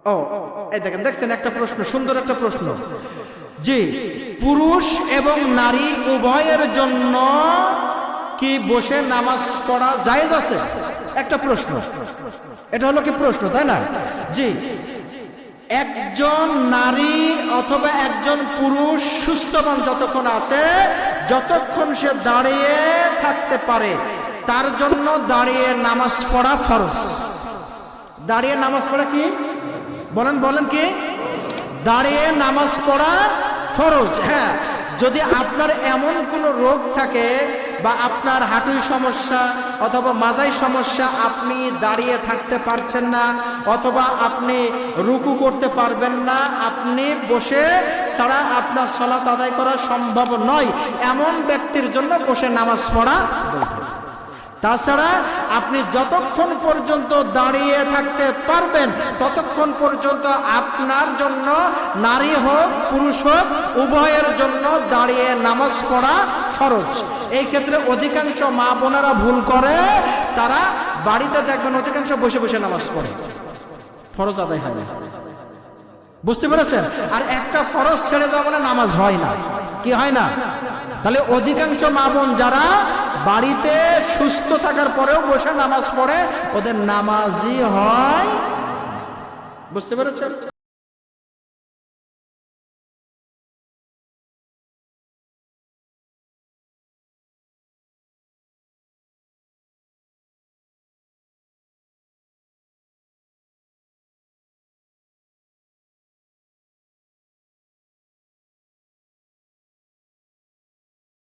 ও এই দেখেন, দেখছেন একটা প্রশ্ন, সুন্দর একটা প্রশ্ন। জি, পুরুষ এবং নারী উভয়ের জন্য কি বসে নামাজ পড়া জায়েজ আছে? একটা প্রশ্ন, এটা হলো কি প্রশ্ন, তাই না? জি, একজন নারী অথবা একজন পুরুষ সুস্থবান যতক্ষণ আছে, যতক্ষণ সে দাঁড়িয়ে থাকতে পারে, তার জন্য দাঁড়িয়ে নামাজ পড়া ফরজ। দাঁড়িয়ে নামাজ পড়া কি বলেন, বলেন কি? দাঁড়িয়ে নামাজ পড়া ফরজ। হ্যাঁ, যদি আপনার এমন কোনো রোগ থাকে বা আপনার হাঁটুর সমস্যা অথবা মাজাই সমস্যা, আপনি দাঁড়িয়ে থাকতে পারছেন না অথবা আপনি রুকু করতে পারবেন না, আপনি বসে ছাড়া আপনার সালাত আদায় করা সম্ভব নয়, এমন ব্যক্তির জন্য বসে নামাজ পড়া বৈধ। তাছাড়া আপনি যতক্ষণ পর্যন্ত দাঁড়িয়ে থাকতে পারবেন ততক্ষণ পর্যন্ত আপনার জন্য, নারী হোক পুরুষ হোক উভয়ের জন্য দাঁড়িয়ে নামাজ পড়া ফরজ। এই ক্ষেত্রে অধিকাংশ মা বোনেরা ভুল করে, তারা বাড়িতে দেখবেন অধিকাংশ বসে বসে নামাজ পড়ে, ফরজ আদায় হয় না। বুঝতে পেরেছেন? আর একটা ফরজ ছেড়ে যাওয়া মানে নামাজ হয় না। কি হয় না? তাহলে অধিকাংশ মা বোন যারা বাড়িতে সুস্থ থাকার পরেও বসে নামাজ পড়ে, ওদের নামাজই হয়। বুঝতে পেরেছেন?